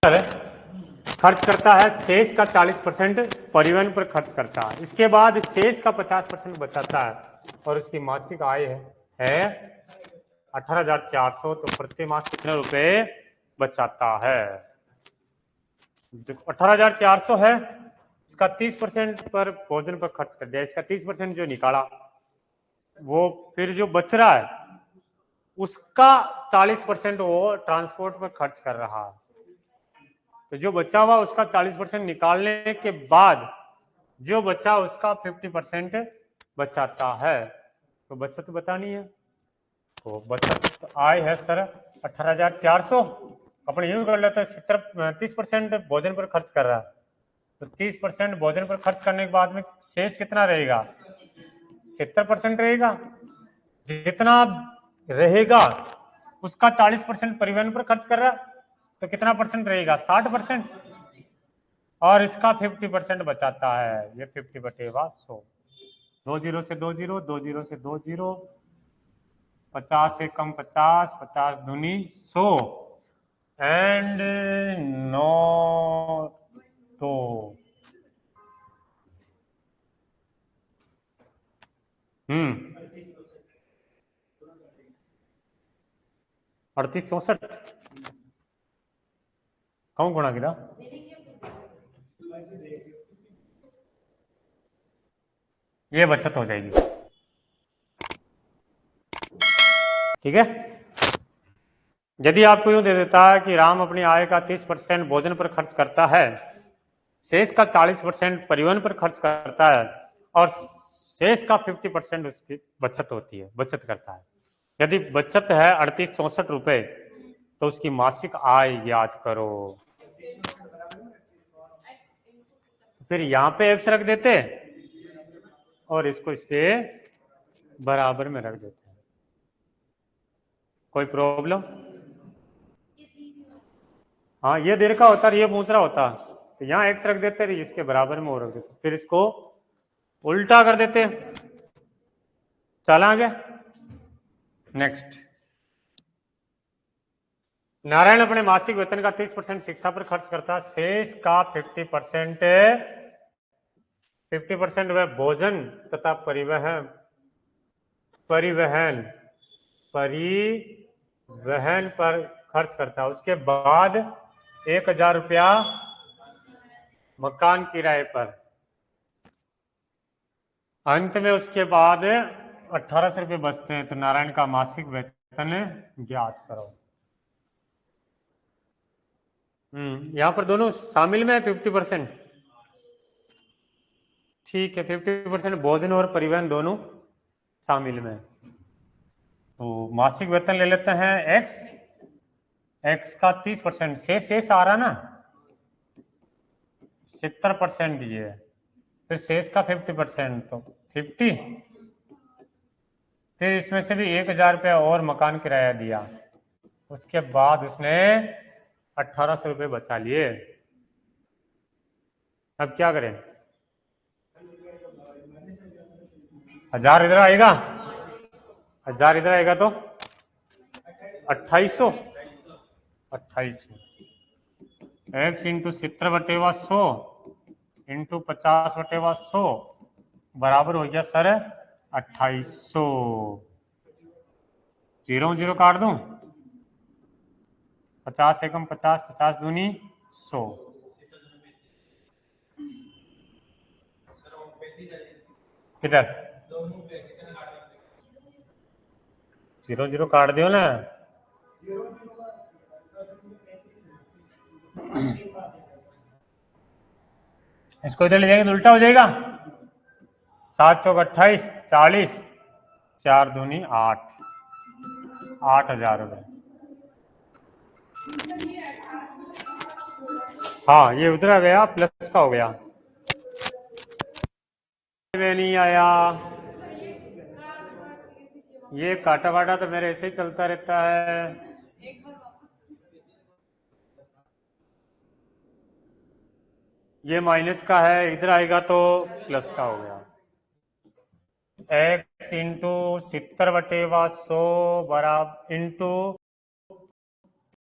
खर्च करता है, शेष का 40% परिवहन पर खर्च करता है, इसके बाद शेष का 50% बचाता है और उसकी मासिक आय है 18,400। तो प्रति मास कितने रुपए बचाता है? 18,400 है, इसका 30% पर भोजन पर खर्च कर दिया, इसका 30% जो निकाला वो फिर जो बच रहा है उसका 40% वो ट्रांसपोर्ट पर खर्च कर रहा है। तो जो बचा हुआ उसका 40% निकालने के बाद जो बचा उसका 50% बचाता है। तो बचत बतानी है, तो बचत आय है सर 18,400। अपन यूं कर लेते हैं 30% भोजन पर खर्च कर रहा है, तो 30% भोजन पर खर्च करने के बाद में शेष कितना रहेगा? 70% रहेगा। जितना रहेगा उसका 40% परिवहन पर खर्च कर रहा है, तो कितना परसेंट रहेगा? 60%। और इसका 50% बचाता है, ये 50/100। 2 जीरो से 2 जीरो, 2 जीरो से 2 जीरो, 50 से कम 50, 50 दूनी 100 एंड 9 तो 3864 कौन गुणा किया? ये बचत हो जाएगी, ठीक है। यदि आपको यूं दे देता है कि राम अपनी आय का 30% भोजन पर खर्च करता है, शेष का 40% परिवहन पर खर्च करता है और शेष का 50% उसकी बचत होती है, बचत करता है। यदि बचत है 3864 रुपए, तो उसकी मासिक आय याद करो। फिर यहां पे x रख देते और इसको इसके बराबर में रख देते हैं। कोई प्रॉब्लम? हाँ, ये देर का होता है, ये पूछ रहा होता, तो यहाँ x रख देते, इसके बराबर में वो रख देते, फिर इसको उल्टा कर देते। चला आगे, नेक्स्ट। नारायण अपने मासिक वेतन का 30% शिक्षा पर खर्च करता है, शेष का 50% वह भोजन तथा परिवहन पर खर्च करता है। उसके बाद 1,000 रुपया मकान किराए पर, अंत में उसके बाद 1,800 रुपये बचते हैं। तो नारायण का मासिक वेतन ज्ञात करो। यहां पर दोनों शामिल में है 50%, ठीक है। 50% भोजन और परिवहन दोनों शामिल में। तो मासिक वेतन ले लेते हैं x का 30%, शेष आ रहा ना 70% ये, फिर शेष का 50%, तो 50, फिर इसमें से भी 1,000 रुपया और मकान किराया दिया, उसके बाद उसने 1,800 रुपये बचा लिए। अब क्या करें? 1,000 इधर आएगा, 1,000 इधर आएगा तो 2,800 x इंटू 70/100 इंटू 50/100 बराबर हो गया सर 2,800। 0 0 काट दूं, 50 से कम 50, 50 दूनी 100। किधर 0 0 काट दियो ना, इसको इधर ले जाएंगे तो उल्टा हो जाएगा। 7 चौक 28, 40, 4 दूनी 8, 8,000 रुपये। हाँ, ये उधर गया, प्लस का हो गया, में नहीं आया। ये काटा वाटा तो मेरे ऐसे ही चलता रहता है। ये माइनस का है, इधर आएगा तो प्लस का हो गया। x इंटू 70/100 बराबर इंटू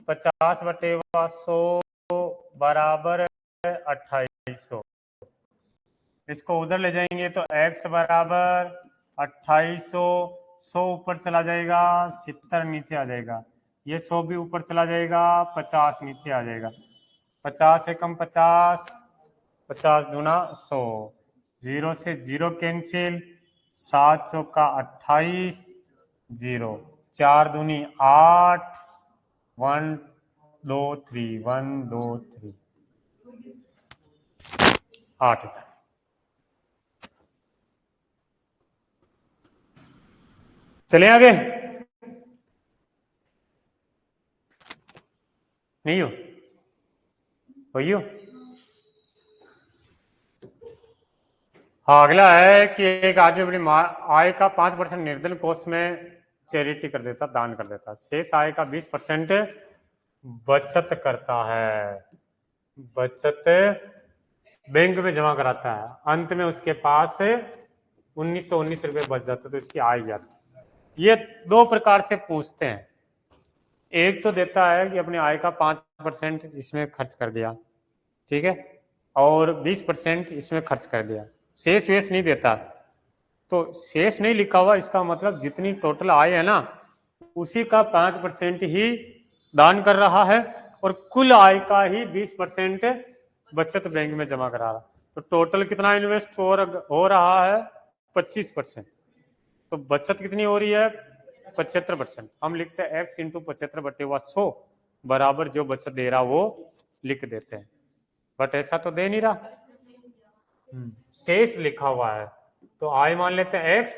50/100 बराबर 2800। इसको उधर ले जाएंगे तो x बराबर 2800, 100 ऊपर चला जाएगा, 70 नीचे आ जाएगा, ये 100 भी ऊपर चला जाएगा, 50 नीचे आ जाएगा, 50 से कम 50, 50 दूना 100, 0 से 0 कैंसिल, 7 चौका 28, 0, 4 दूनी 8, 1 2 3, 1 2 3, 8,000। चले आगे, नहीं हो वही हो। हाँ, अगला है कि एक आदमी अपनी आय का 5% निर्धन कोष में चैरिटी कर देता, दान कर देता, शेष आय का 20% बचत करता है, बचत बैंक में जमा कराता है, अंत में उसके पास 1919 रुपये बच जाता है, तो इसकी आय जाती। ये दो प्रकार से पूछते हैं, एक तो देता है कि अपने आय का 5% इसमें खर्च कर दिया, ठीक है, और 20% इसमें खर्च कर दिया, शेष वेश नहीं देता। तो शेष नहीं लिखा हुआ, इसका मतलब जितनी टोटल आय है ना, उसी का 5% ही दान कर रहा है और कुल आय का ही 20% बचत बैंक में जमा करा रहा। तो टोटल कितना इन्वेस्ट हो रहा है? 25%। तो बचत कितनी हो रही है? 75%। हम लिखते हैं x इंटू 75/100 बराबर जो बचत दे रहा वो लिख देते हैं, बट ऐसा तो दे नहीं रहा, शेष लिखा हुआ है। तो आय मान लेते हैं x,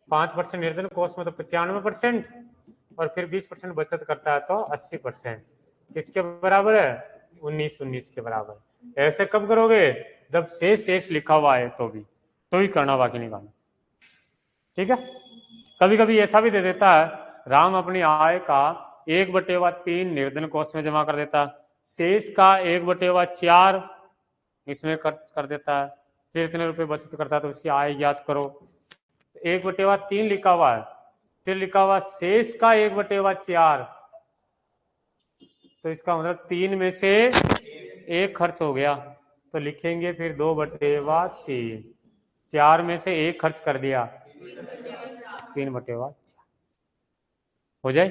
5% निर्धन कोष में तो 95%, और फिर 20% बचत करता है तो 80%। किसके बराबर है? 19 के बराबर। ऐसे कब करोगे? जब शेष लिखा हुआ है तो ही करना, बाकी नहीं करना, ठीक है। कभी कभी ऐसा भी दे देता है, राम अपनी आय का 1/3 निर्धन कोष में जमा कर देता, शेष का 1/4 इसमें खर्च कर देता है, फिर इतने रुपए बचत करता है, तो उसकी आय ज्ञात करो। 1/3 लिखा हुआ है, फिर लिखा हुआ शेष का 1/4, तो इसका मतलब 3 में से 1 खर्च हो गया, तो लिखेंगे फिर 2/3, 4 में से 1 खर्च कर दिया, 3/4 हो जाए।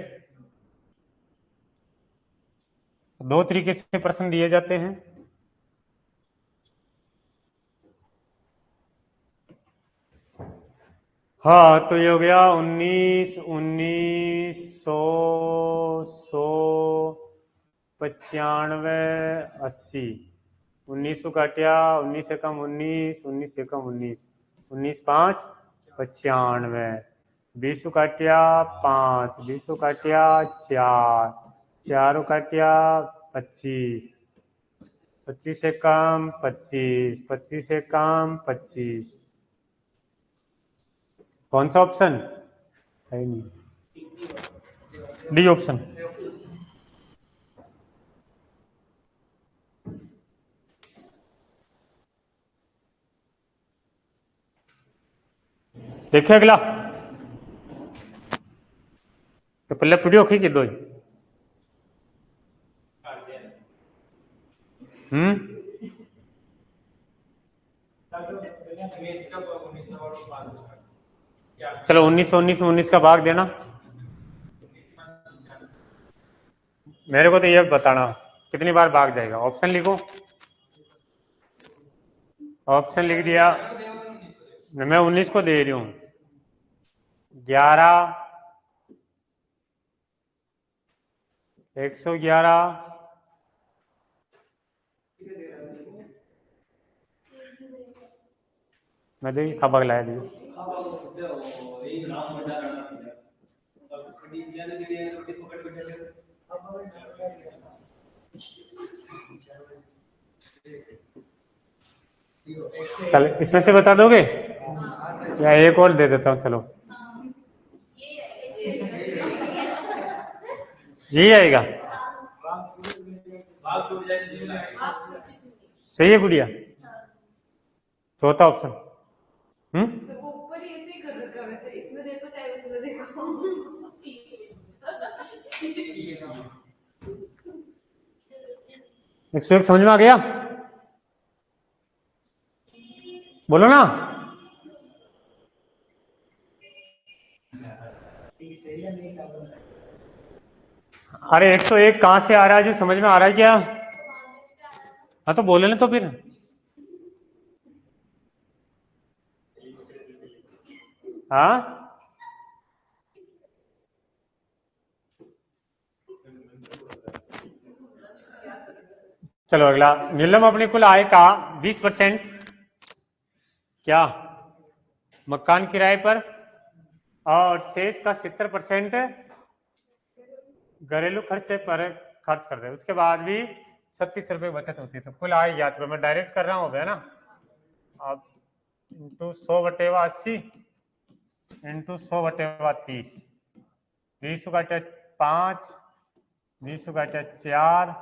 दो तरीके से प्रश्न दिए जाते हैं। हाँ, तो ये हो गया 19, 100, 95, 80, 19 काटिया, 19 से कम 19, 19 से कम 19, 19 5 95, 20 काटिया 5, 20 काटिया 4, 4 काटिया 25, 25 से कम 25, 25 से कम 25। कौन सा ऑप्शन है? नहीं, डी ऑप्शन। देखिए अगला, तो पहले वीडियो खी दो। चलो 1919 का भाग देना, मेरे को तो ये बताना कितनी बार भाग जाएगा। ऑप्शन लिखो, ऑप्शन लिख दिया, मैं 19 को दे रही हूँ, 11, 111, मैं देखिए खबर लाया दी। चल इसमें से बता दोगे या एक और दे देता हूँ? चलो यही आएगा, सही है गुड़िया, चौथा ऑप्शन। ऊपर ही ऐसे कर रखा है, वैसे इसमें देखो चाहे उसमें देखो। 101 समझ में आ गया? बोलो ना। अरे 101 कहां से आ रहा है? जो समझ में आ रहा है क्या? हाँ तो बोले ना तो फिर। हाँ चलो अगला। नीलम अपनी कुल आय का 20% क्या मकान किराए पर और शेष का 70% घरेलू खर्चे पर खर्च कर दे। उसके बाद भी 36 रुपये बचत होती है। तो कुल आय ज्ञात करो। मैं डायरेक्ट कर रहा हूँ है ना। अब इंटू 100/80 इंटू 100/30, 20 का 5, 20 का 4,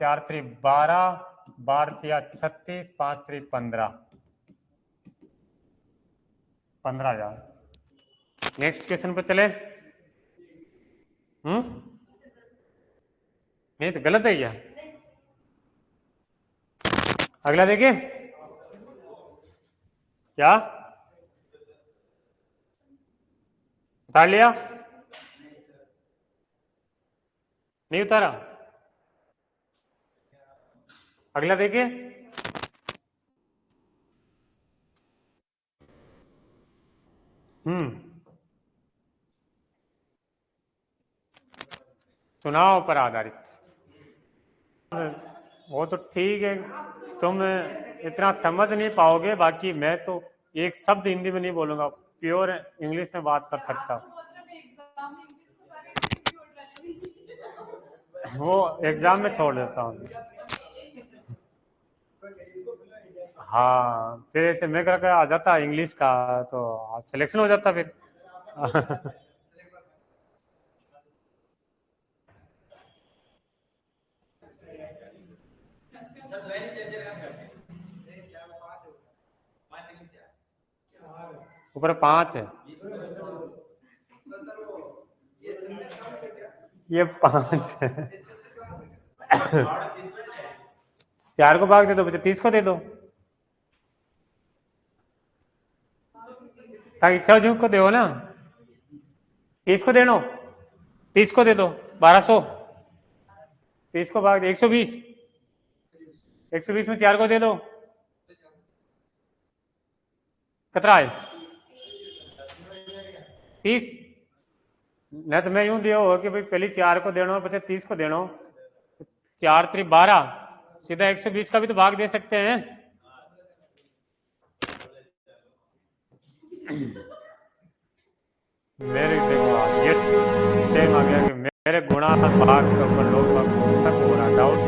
4 3 12, 12 36, 5 3 15, 15,000। नेक्स्ट क्वेश्चन पर चले। नहीं तो गलत है क्या? अगला देखिए क्या उतार लिया? नहीं उतारा। अगला देखिए। चुनाव पर आधारित। वो तो ठीक है, तुम इतना समझ नहीं पाओगे। बाकी मैं तो एक शब्द हिंदी में नहीं बोलूंगा, प्योर इंग्लिश में बात कर सकता हूँ। वो एग्जाम में छोड़ देता हूँ। हाँ फिर ऐसे मैं कर आ जाता इंग्लिश का तो सिलेक्शन हो जाता फिर। ऊपर 5 है, ये 5 है। 4 को भाग दे दो बच्चे, 30 को दे दो। इच्छा झुक को दो ना। 30 को देनो, 30 को दे दो 1200। 30 को भाग दे 120, 120 में 4 को दे दो। कितना है? 30। नहीं तो मैं यूं दिया हो कि भाई पहले 4 को देना बच्चे 30 को देना। 4 3 12, सीधा 120 का भी तो भाग दे सकते हैं। मेरे देखो ये टाइम आ गया कि मेरे गुणा भाग के ऊपर लोग शक हो रहा, डाउट